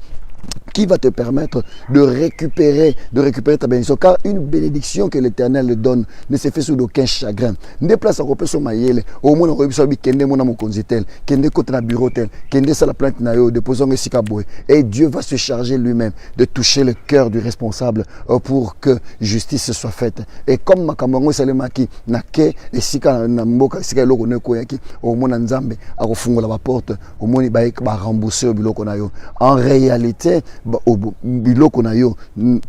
qui va te permettre de récupérer ta bénédiction. Car une bénédiction que l'Éternel donne ne se fait sous aucun chagrin. Ne place à repérer sur maïele. Au moins, on reçoit kende mona mon konzitel, kende côté na bureau tel, kende sa la plainte na yo, déposons le sikaboy. Et Dieu va se charger lui-même de toucher le cœur du responsable pour que justice soit faite. Et comme makamongo salemaki na ke et sika na mboka sika loko ne koyaki, au moins nzambe a refungola la porte, au moins ba rembourser biloko na yo. En réalité biloko na yo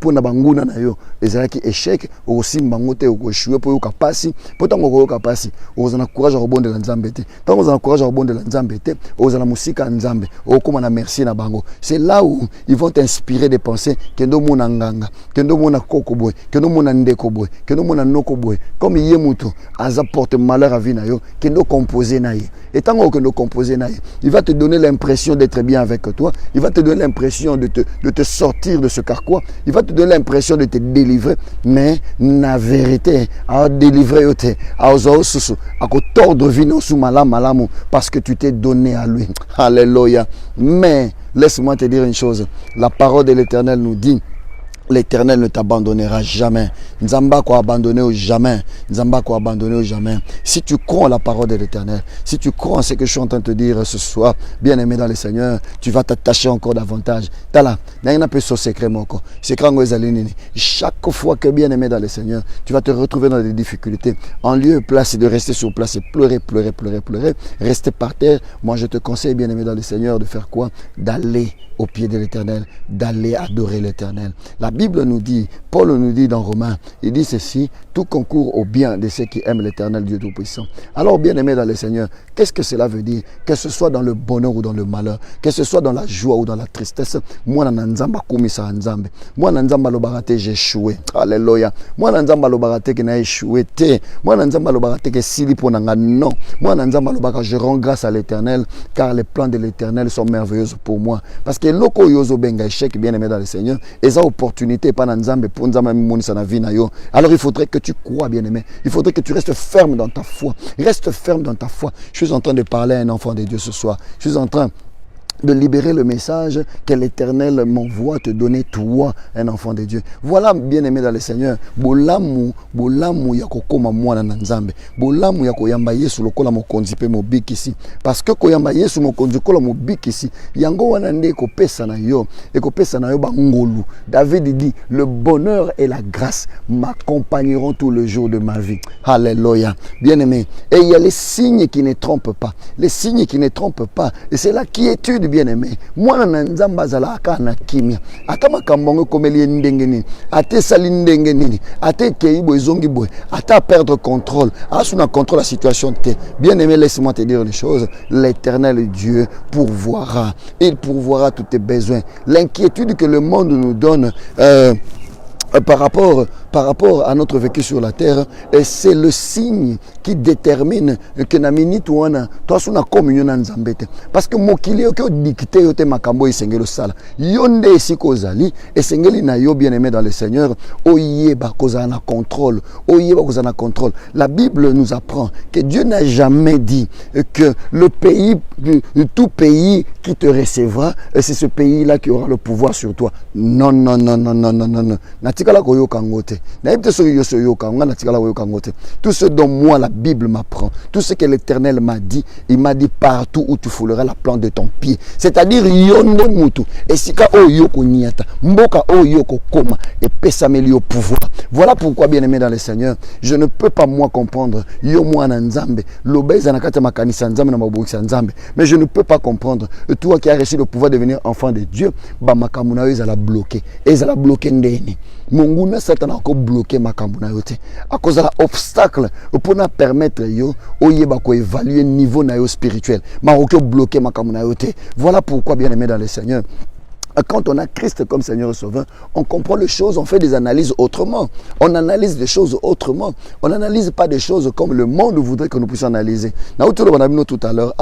pona banguna na yo ezalaki échec osimba ngote okoshwe po yoka pasi potango koyoka pasi ozana courage à rebondela nzambe te tango ozana courage à rebondela nzambe te ozana musika nzambe okoma na merci na bango. C'est là où ils vont t'inspirer des pensées kendo mona nganga kendo mona kokoboy kendo mona ndekoboy kendo mona nokoboy comme yemuto aza porte malheur à vie na yo kendo composer na ye et tango kendo composer na ye il va te donner l'impression d'être bien avec toi, il va te donner l'impression de te sortir de ce carquois, il va te donner l'impression de te délivrer, mais la vérité a délivré à tordre vino sous malamu parce que tu t'es donné à lui. Alléluia. Mais laisse-moi te dire une chose, la parole de l'Éternel nous dit L'Éternel ne t'abandonnera jamais. Nzamba ko abandonné au jamais. Nzamba ko abandonné au jamais. Si tu crois en la parole de l'Éternel, si tu crois en ce que je suis en train de te dire ce soir, bien aimé dans le Seigneur, tu vas t'attacher encore davantage. Tala, n'a pas ce secret moko. Chaque fois que bien aimé dans le Seigneur, tu vas te retrouver dans des difficultés. En lieu et place de rester sur place et pleurer, rester par terre. Moi je te conseille, bien aimé dans le Seigneur, de faire quoi? D'aller au pied de l'Éternel, d'aller adorer l'Éternel. La Bible nous dit, Paul nous dit dans Romains, il dit ceci: tout concourt au bien de ceux qui aiment l'Éternel Dieu Tout-Puissant. Alors bien aimé dans le Seigneur, qu'est-ce que cela veut dire? Que ce soit dans le bonheur ou dans le malheur, que ce soit dans la joie ou dans la tristesse, moi nanzamba kumisa nzambe, moi nanzamba lobarate j'ai échoué, alléluia, moi nanzamba lobarate que n'a échoué te, moi nanzamba lobarate que sili pour nanga non, moi nanzamba lobarate je rends grâce à l'Éternel car les plans de l'Éternel sont merveilleux pour moi. Parce que loko yozo benga échec, bien aimé dans le Seigneur, et ça opportunité pas nanzambe pour nzamba monisa na vie na yo. Alors il faudrait que tu crois, bien aimé, il faudrait que tu restes ferme dans ta foi, reste ferme dans ta foi. Je suis en train de parler à un enfant de Dieu ce soir, je suis en train de libérer le message que l'Éternel m'envoie te donner, toi, un enfant de Dieu. Voilà, bien aimé dans le Seigneur, bolamu yako koma mwana na nzambe, bolamu yako yamba Yesu lokola mokonzi pe mobikisi, parce que ko yamba Yesu mokonzi kola mobikisi, yango wana nde ko pesa na yo ba ngolu. David dit, le bonheur et la grâce m'accompagneront tout le jour de ma vie. Alléluia. Bien aimé, et il y a les signes qui ne trompent pas, les signes qui ne trompent pas, et c'est là qui étude, bien aimé. Moi na nzamba zalaka na kimia. Ata makambongo komeli ndenge nini, ate sali ndenge nini, ate keibo ezongi boy, ata perdre contrôle, asuna contrôle la situation te. Bien aimé, laisse-moi te dire une chose, l'Éternel Dieu pourvoira. Il pourvoira tous tes besoins. L'inquiétude que le monde nous donne par rapport à notre vécu sur la terre, et c'est le signe qui détermine que na minute wana toi suna communion na nzambete, parce que mokili yo ko dicté yo te makambo isengelo sala yonde esiko zali esengeli na yo, bien aimé dans le Seigneur, oyeba koza na contrôle, oyeba koza na contrôle. La Bible nous apprend que Dieu n'a jamais dit que le pays, tout pays qui te recevra, c'est ce pays-là qui aura le pouvoir sur toi. Non. Tout ce dont moi la Bible m'apprend, tout ce que l'Éternel m'a dit, il m'a dit partout où tu fouleras la plante de ton pied. C'est-à-dire yonde mutu, esika o yoko niata, mboka o yoko koma, et pesameli au pouvoir. Voilà pourquoi, bien aimé dans le Seigneur, je ne peux pas moi comprendre yo moi na nzambe, lobeza na kata makanisa nzambe na mabokisa nzambe, mais je ne peux pas comprendre toi qui as reçu le pouvoir de devenir enfant de Dieu, ba makamuna yo ezala bloqué, ezala bloqué ndeni. Monguna Satan a bloqué makamuna yo te. A cause de l'obstacle pour nous permettre yo oyeba ko évaluer niveau na yo spirituel. Ma bloqué makamuna yo te. Voilà pourquoi, bien aimé dans le Seigneur, quand on a Christ comme Seigneur et Sauveur, on comprend les choses, on fait des analyses autrement. On analyse des choses autrement. On n'analyse pas des choses comme le monde voudrait que nous puissions analyser. Tout à l'heure,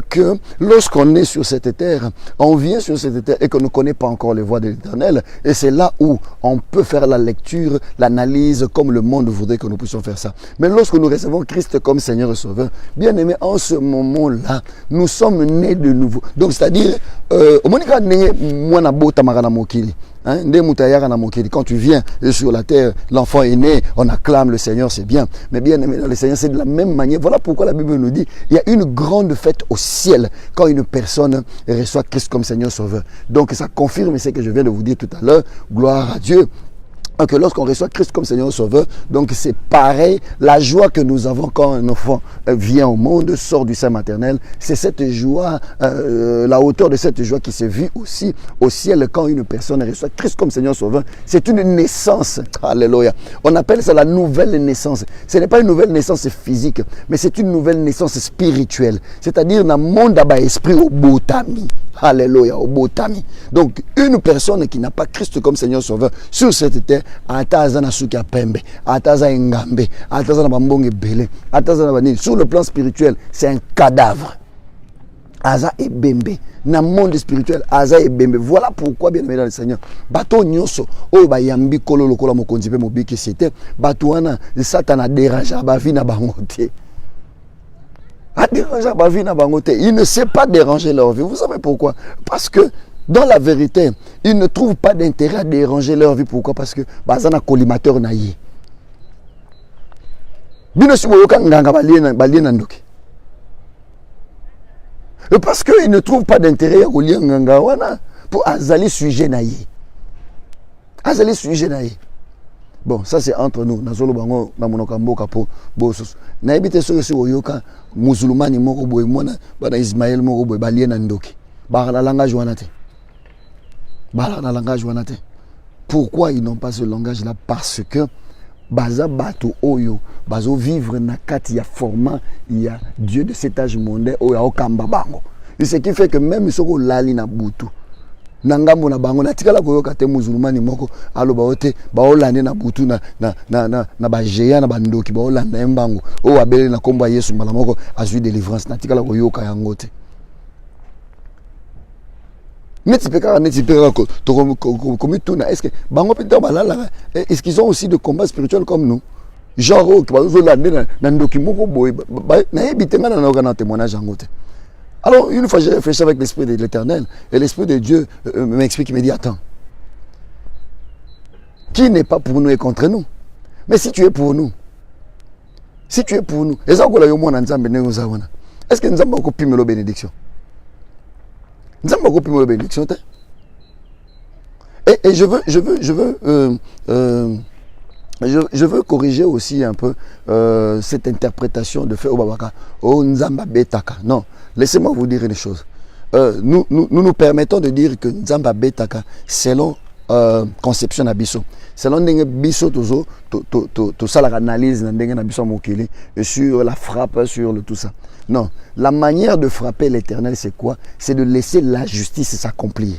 que lorsqu'on est sur cette terre, on vient sur cette terre et qu'on ne connaît pas encore les voies de l'Éternel, et c'est là où on peut faire la lecture, l'analyse comme le monde voudrait que nous puissions faire ça. Mais lorsque nous recevons Christ comme Seigneur et Sauveur, bien aimé, en ce moment-là, nous sommes nés de nouveau. Donc c'est-à-dire, quand tu viens sur la terre, l'enfant est né, on acclame le Seigneur, c'est bien. Mais bien aimé dans le Seigneur, c'est de la même manière. Voilà pourquoi la Bible nous dit, il y a une grande fête au ciel quand une personne reçoit Christ comme Seigneur Sauveur. Donc ça confirme ce que je viens de vous dire tout à l'heure. Gloire à Dieu. Que lorsqu'on reçoit Christ comme Seigneur Sauveur, donc c'est pareil, la joie que nous avons quand un enfant vient au monde, sort du sein maternel, c'est cette joie, la hauteur de cette joie qui se vit aussi au ciel quand une personne reçoit Christ comme Seigneur Sauveur. C'est une naissance, alléluia. On appelle ça la nouvelle naissance. Ce n'est pas une nouvelle naissance physique, mais c'est une nouvelle naissance spirituelle. C'est-à-dire dans le monde d'esprit au botami. Alléluia, au botami. Donc une personne qui n'a pas Christ comme Seigneur Sauveur sur cette terre, sur le plan spirituel, c'est un cadavre. Aza et Bembe. Dans le monde spirituel, Aza et Bembe. Voilà pourquoi, bien aimé dans le Seigneur, bato nyoso, oh ba yambi kolo lokola mo konzipe mo biki c'était, bato wana, Satan a dérangé ba vie na bangote. A dérangé ba vie na bangote. Il ne sait pas déranger leur vie. Vous savez pourquoi? Parce que Dans la vérité, ils ne trouvent pas d'intérêt à déranger leur vie. Pourquoi? Parce que bazana collimateur naïe. Parce qu'ils ne trouvent pas d'intérêt au lien pour azali sujet naïe. Azali sujet naïe. Bon, ça c'est entre nous. Nazolo bango na monokambo kapo bosos. Na ebite so so yoka musulmani moko boy mona bana Ismaël moko boy balien na ndoki. Ba la langage wanate. Ba la langage wanate. Pourquoi ils n'ont pas ce langage là? Parce que baza bato oyo bazo vivre na kati ya format il y a Dieu de cet âge mondain oyo okamba bango. Et ce qui fait que même soko lali na butu nangambo na bango na tikala koyoka te musulmani moko aloba ote baolande na butu na bajeya na bandoki baolanda mbango o abele na komba Yesu mbala moko azui délivrance na tikala koyoka yango te. Est-ce que est-ce qu'ils ont aussi de combats spirituels comme nous? Genre alors une fois j'ai réfléchi avec l'esprit de l'Éternel et l'esprit de Dieu m'explique, il me dit attends, qui n'est pas pour nous et contre nous? Mais si tu es pour nous, est-ce que nous avons copié nos bénédictions? Et je veux corriger aussi un peu cette interprétation de fait Obabaka. Oh Nzamba Betaka. Non, laissez-moi vous dire une chose. Nous permettons de dire que Nzamba Betaka selon conception d'Abisso. Selon Bisso tout ça l'analyse sur la frappe, sur le tout ça. Non, la manière de frapper l'Éternel, c'est quoi? C'est de laisser la justice s'accomplir.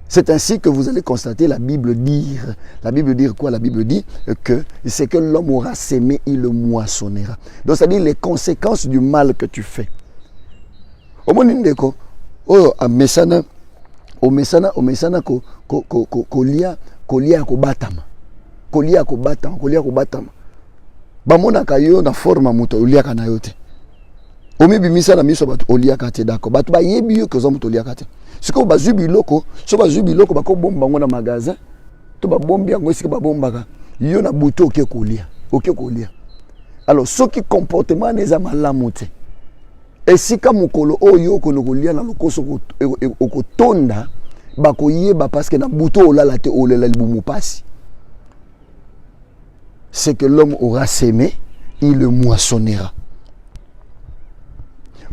C'est ainsi que vous allez constater la Bible dire. La Bible dire quoi? La Bible dit que c'est que l'homme aura sémé, il le moissonnera. Donc c'est-à-dire les conséquences du mal que tu fais. Au moment où oh amesana kolia kobatama. Bamona kayo na forma moto olia kana yote. Omi bimisa na miso batu olia kate dako. Batu ba yebi yo kozo moto olia kate. Siko bazubi loko, so bazubi loko bako bomba ngo na magasin. To ba bombi ngo siko ba bombaka. Yo na buto oke kolia. Oke kolia. Alors soki comportement neza malamu te. Esika mukolo oyo kono kolia na lokoso okotonda bako yeba parce que na buto olala te olela libumu pasi. C'est que l'homme aura sémé, il le moissonnera.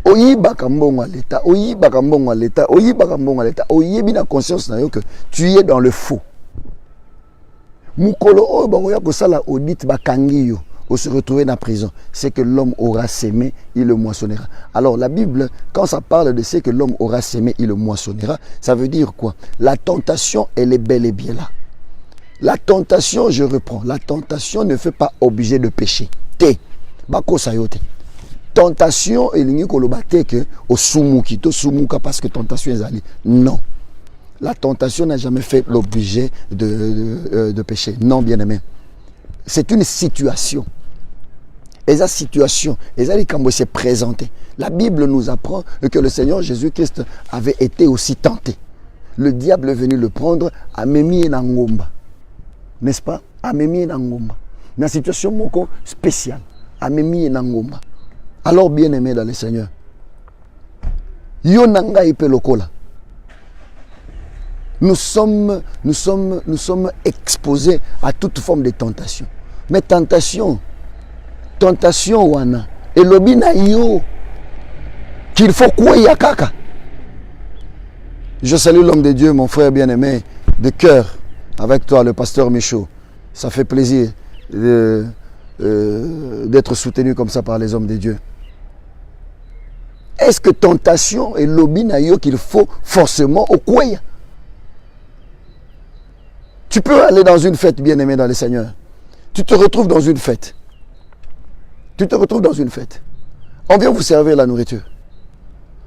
Oyiba kambongo l'état, oyiba kambongo l'état, oyiba kambongo l'état, oyibi na conscience na yo que tu es dans le faux. Mukolo o bakoya ko sala audit bakangi yo, o se retrouver dans la prison, c'est que l'homme aura sémé, il le moissonnera. Alors la Bible, quand ça parle de ce que l'homme aura sémé, il le moissonnera, ça veut dire quoi? La tentation, elle est bel et bien là. La tentation, je reprends, la tentation ne fait pas objet de péché. Té, bako sayote. Tentation, il n'y a que que au sumuki, to sumuka parce que tentation est allée. Non. La tentation n'a jamais fait l'objet de péché. Non, bien aimé. C'est une situation. Et cette situation, et ça quand s'est présenté. La Bible nous apprend que le Seigneur Jésus-Christ avait été aussi tenté. Le diable est venu le prendre à Memi Nangomba. N'est-ce pas? Amemi Nangomba. Dans une situation spéciale. Amemi Nangomba. Alors, bien aimé dans le Seigneur, Yonanga Ipelokola. Nous sommes exposés à toute forme de tentation. Mais tentation, wana. Et lobina yo, qu'il faut quoi yakaka. Je salue l'homme de Dieu, mon frère bien-aimé, de cœur. Avec toi, le pasteur Michaud, ça fait plaisir d'être soutenu comme ça par les hommes de Dieu. Est-ce que tentation et lobby naïo qu'il faut forcément au quoi? Tu peux aller dans une fête, bien-aimé dans le Seigneur. Tu te retrouves dans une fête. On vient vous servir la nourriture.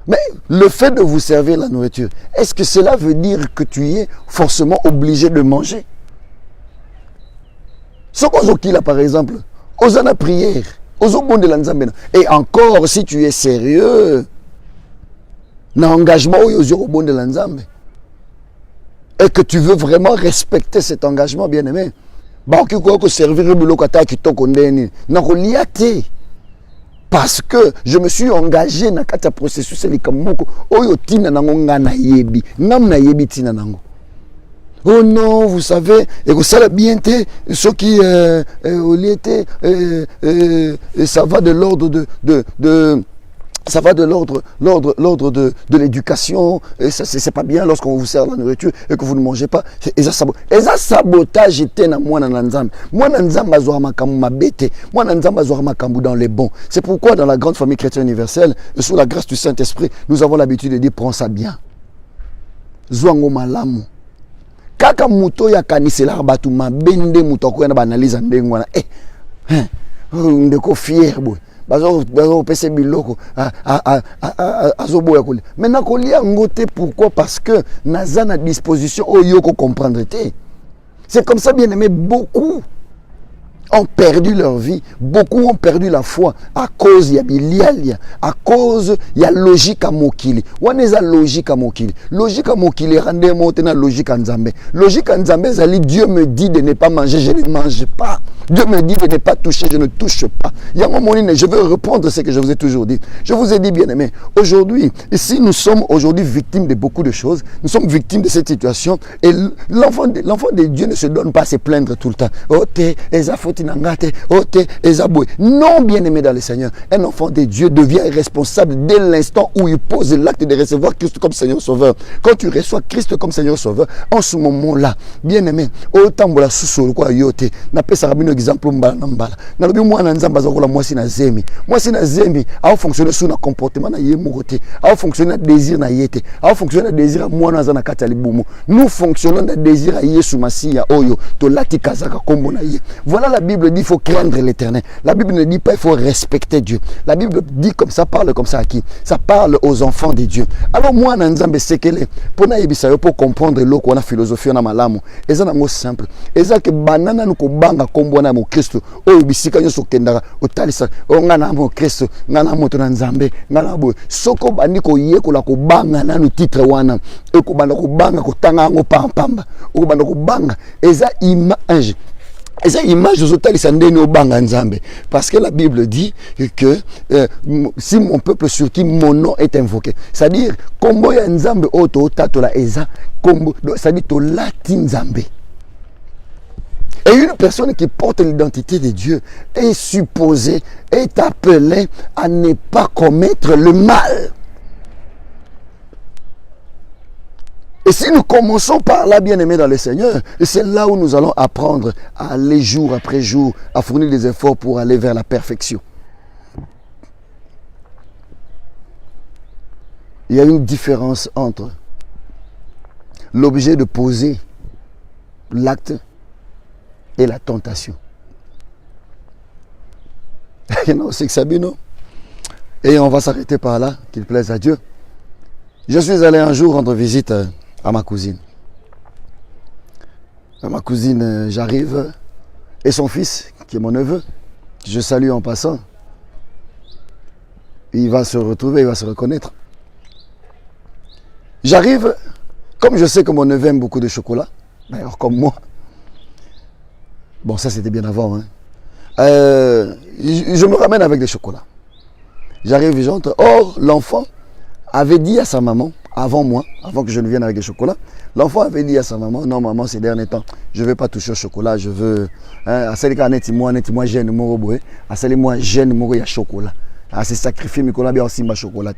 Mais le fait de vous servir la nourriture, est-ce que cela veut dire que tu es forcément obligé de manger? Ce qu'on a là, par exemple, osana prière, oso bon de l'anzambena. Et encore, si tu es sérieux, na engagement oyo ozwi kobondela Nzambe et que tu veux vraiment respecter cet engagement, bien-aimé, bakoki ko servir biloko ata kitoko ndeni na kolia te, parce que je me suis engagé dans le processus likamoko oyo tina nango nga na yebi ngam na yebi tina nango. Oh non, vous savez, et que ça l'a bien été, ce qui ça va de l'ordre ça va de l'ordre de l'éducation, et ça c'est pas bien lorsqu'on vous sert la nourriture et que vous ne mangez pas. Et ça sabotage était na moi na Nzambe. Moi na Nzambe azwa makambu mabete, moi na Nzambe azwa makambu dans les bons. C'est pourquoi dans la grande famille chrétienne universelle, sous la grâce du Saint-Esprit, nous avons l'habitude de dire prends ça bien. Zwango malamu. Kaka muto ya kanisela batu mabende muto ko na banaliza ndengwana ndeko fier boy bazo pese biloko azoboya koli maintenant kolia ngote. Pourquoi? Parce que naza na disposition oyo ko comprendre te. C'est comme ça, bien aimé, beaucoup ont perdu leur vie, beaucoup ont perdu la foi à cause ya bilialia, à cause ya logique à mokili. Waneza logique à mokili. Logique à mokili rende montena logique à Nzambe. Logique à Nzambe zali Dieu me dit de ne pas manger, je ne mange pas. Dieu me dit de ne pas toucher, je ne touche pas. Je veux reprendre ce que je vous ai toujours dit. Je vous ai dit, bien aimé, aujourd'hui, ici nous sommes aujourd'hui victimes de beaucoup de choses. Nous sommes victimes de cette situation et l'enfant de Dieu ne se donne pas à se plaindre tout le temps. Oh t'es non, bien aimé dans le Seigneur, un enfant de Dieu devient responsable dès l'instant où il pose l'acte de recevoir Christ comme Seigneur Sauveur. Quand tu reçois Christ comme Seigneur Sauveur, en ce moment-là, bien aimé, autant de la sous quoi yote, n'a pas ça un exemple mbala mbala. N'a le moi na nzamba zakola moi si na zemi a fonctionner sur un comportement na yemokote, a fonctionner désir na yete, a fonctionner désir moi na zana kata libumu. Nous fonctionnons na désir à Yesu Masia oyo to lati kazaka kombo na ye. Voilà, la Bible dit il faut craindre l'Éternel. La Bible ne dit pas il faut respecter Dieu. La Bible dit comme ça, parle comme ça à qui? Ça parle aux enfants de Dieu. Alors moi na nzambe sekele pour na yebisa yo pour comprendre lo ko na philosophie na malamu. Eza na mo simple. Eza ke banana nuko banga kombo na mo Kristo. O bisika nyoso kendaka otalisa o ngana mo Kristo, ngana moto na nzambe, ngana bo. Soko bandi ko yekola ko banga na no titre wana. E ko banda ko banga ko tanga ngo pampamba. O banda ko banga eza image. Et cette image parce que la Bible dit que si mon peuple sur qui mon nom est invoqué, c'est-à-dire kombo ya nzambe oto tatola eza kombo, c'est-à-dire to lati nzambe. Et une personne qui porte l'identité de Dieu est supposée, est appelée à ne pas commettre le mal. Et si nous commençons par là, bien aimé dans le Seigneur, c'est là où nous allons apprendre à aller jour après jour, à fournir des efforts pour aller vers la perfection. Il y a une différence entre l'objet de poser l'acte et la tentation. C'est que ça, non? Et on va s'arrêter par là, qu'il plaise à Dieu. Je suis allé un jour rendre visite à ma cousine. À ma cousine, j'arrive, et son fils, qui est mon neveu, je salue en passant. Il va se retrouver, il va se reconnaître. J'arrive, comme je sais que mon neveu aime beaucoup de chocolat, d'ailleurs comme moi. Bon, ça c'était bien avant. Hein. Je me ramène avec des chocolats. J'arrive, j'entre. Or, l'enfant avait dit à sa maman, avant moi, avant que je ne vienne avec des chocolats, l'enfant avait dit à sa maman, non maman, ces derniers temps, je ne vais pas toucher au chocolat, je veux... À celle qui a moi, j'ai un moro, à celle moi, j'ai un moro, il y a chocolat. À se sacrifier, Nicolas, bien aussi ma chocolat.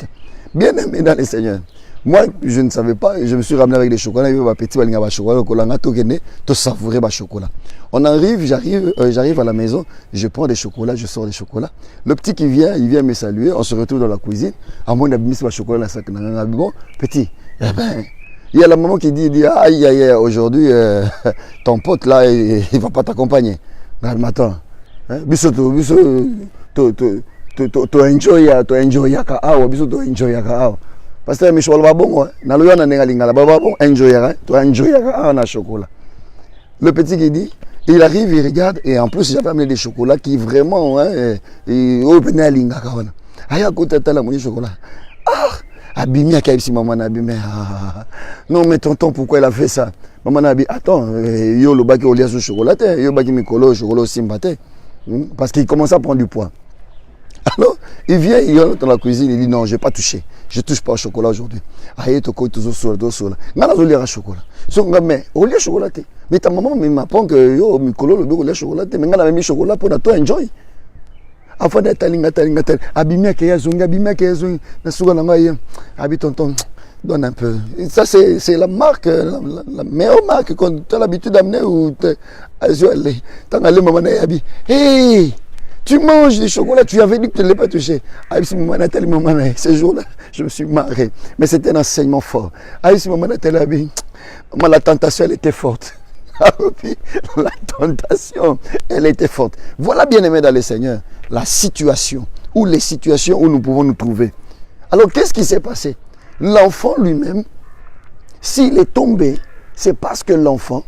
Bien aimé dans les Seigneurs. Moi, je ne savais pas, je me suis ramené avec des chocolats, il y a petit chocolat, tout savourer ma chocolat. On arrive, j'arrive à la maison, je prends des chocolats, je sors des chocolats. Le petit qui vient, il vient me saluer, on se retrouve dans la cuisine. À mon avis, c'est ma chocolat, petit. Eh ben, il y a la maman qui dit aïe, aïe, aujourd'hui, ton pote là, il ne va pas t'accompagner. Mais attends, bisoto, to enjoy yaka awa, bisoto enjoy yaka awa. Parce que Michel Babon, na loya na nengalinga la babon enjoy yaka, to enjoy yaka awa na chocolat. Le petit qui dit, il arrive, il regarde, et en plus j'avais amené des chocolats qui vraiment, il openait à linga kawana. Aya kota tala mon chocolat. Ah, Abimi Akaïsi, maman Abimi. Non, mais tonton, pourquoi il a fait ça? Maman Abimi, attends, yo le baki au lias au chocolat, yo baki mikolo au chocolat au simbate. Parce qu'il commence à prendre du poids. Alors, il vient, il rentre dans la cuisine, il dit non, je ne vais pas toucher. Je ne touche pas au chocolat aujourd'hui. Aïe, tu as toujours sur le sol. N'a pas de chocolat. Mais au lieu de chocolat, mais ta maman m'apprend que yo, mikolo, le bureau de chocolat, mais on a mis chocolat pour toi enjoy. Afin d'être abîmé, abîmé, tonton, donne un peu. Ça, c'est la marque, la meilleure marque qu'on a l'habitude d'amener ou tu as allé, maman, hey! Tu manges du chocolat, tu avais dit que tu ne l'as pas touché. Ce jour-là, je me suis marré. Mais c'était un enseignement fort. La tentation, elle était forte. La tentation, elle était forte. Voilà, bien aimé dans le Seigneur, la situation ou les situations où nous pouvons nous trouver. Alors, qu'est-ce qui s'est passé? L'enfant lui-même, s'il est tombé, c'est parce que l'enfant,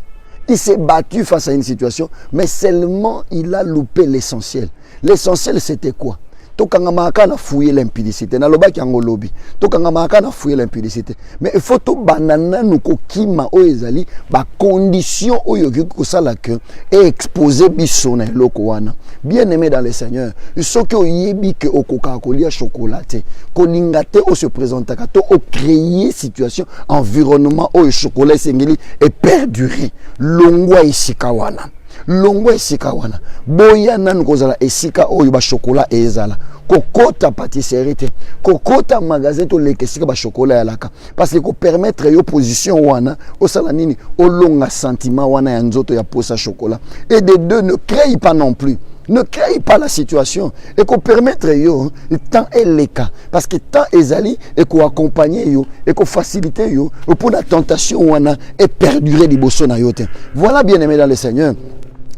il s'est battu face à une situation, mais seulement il a loupé l'essentiel. L'essentiel, c'était quoi? Tokangamaka na fouiller l'impudicité. Na loba ki angolobi. Tokangamaka na fouiller l'impudicité. Mais il faut to banana nuko kima o ezali ba condition oyo ko sala que et exposer biso na loko wana. Bien aimé dans le Seigneur, soki oyebi que okoka kolia chocolaté, kolingate o se présentaka to o créer situation environnement o chocolat sengeli et perdurer. Longwa isika wana. Longo esika wana boya nanu kozala esika oyo ba chocolat ezala kokota pâtisserie te kokota magasin to leke esika ba chocolat yalaka parce que ko permettre yo position wana osala nini olonga sentiment wana ya nzoto ya posa chocolat et de deux ne crée pas non plus. Ne crée pas la situation et qu'on permettre yo temps et les cas parce que temps ezali et qu'on accompagner yo et qu'on facilite yo pour la tentation wana et perdurer liboso na yo te. Voilà bien aimé dans le Seigneur.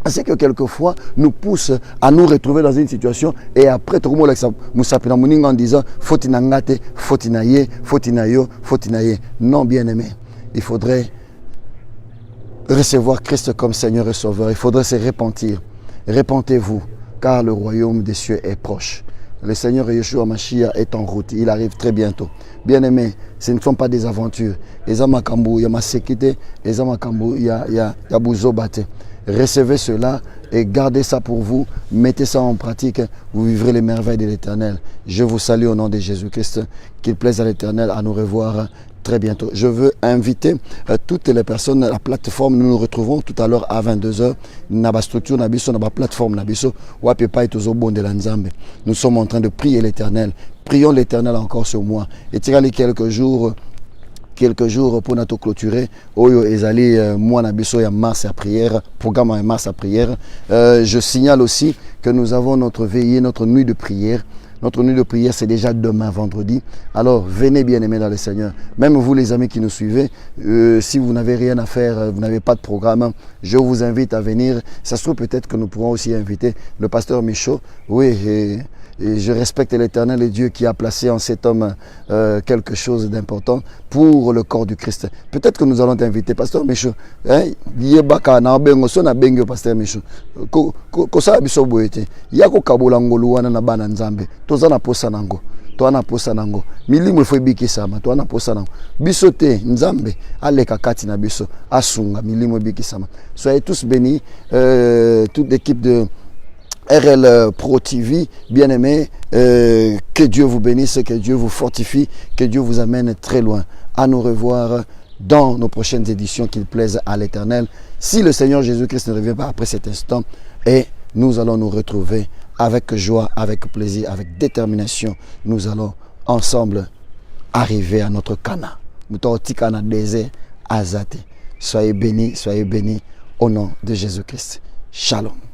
C'est que quelquefois nous pousse à nous retrouver dans une situation et après tout le monde en disant fautinangate, fautinaye, fautinayo, fautinaye. Non, bien aimé, il faudrait recevoir Christ comme Seigneur et Sauveur. Il faudrait se repentir. Repentez-vous, car le royaume des cieux est proche. Le Seigneur Yeshua Mashiach est en route. Il arrive très bientôt. Bien aimé, ce ne sont pas des aventures. Les amakambu, il y a ma sécurité. Les amakambu, il y a bouzobate. Recevez cela et gardez ça pour vous. Mettez ça en pratique. Vous vivrez les merveilles de l'Éternel. Je vous salue au nom de Jésus-Christ. Qu'il plaise à l'Éternel à nous revoir très bientôt. Je veux inviter toutes les personnes à la plateforme. Nous nous retrouvons tout à l'heure à 22h. Naba structure nabiso, naba plateforme nabiso. Wapepa et tozobo de l'Anzambe. Nous sommes en train de prier l'Éternel. Prions l'Éternel encore sur moi. Et tirez quelques jours pour nous clôturer. Oyo ezali moi nabiso ya mars à prière, programme en mars à prière. Je signale aussi que nous avons notre veillée, notre nuit de prière. Notre nuit de prière, c'est déjà demain, vendredi. Alors, venez bien aimés dans le Seigneur. Même vous, les amis qui nous suivez, si vous n'avez rien à faire, vous n'avez pas de programme, je vous invite à venir. Ça se trouve peut-être que nous pourrons aussi inviter le pasteur Michaud. Oui, et je respecte l'Éternel et Dieu qui a placé en cet homme quelque chose d'important pour le corps du Christ. Peut-être que nous allons t'inviter, pasteur Michaud. Pasteur Michaud. Tozana posa nango, toana posa nango. Milimo ifo bikisama, toana posa nango. Biso te nzambe aleka kati na biso asunga milimo bikisama. Soyez tous bénis, toute l'équipe de RL Pro TV, bien aimés, que Dieu vous bénisse, que Dieu vous fortifie, que Dieu vous amène très loin. À nous revoir dans nos prochaines éditions, qu'il plaise à l'Éternel. Si le Seigneur Jésus-Christ ne revient pas après cet instant, et nous allons nous retrouver avec joie, avec plaisir, avec détermination. Nous allons ensemble arriver à notre Cana. Soyez bénis au nom de Jésus-Christ. Shalom.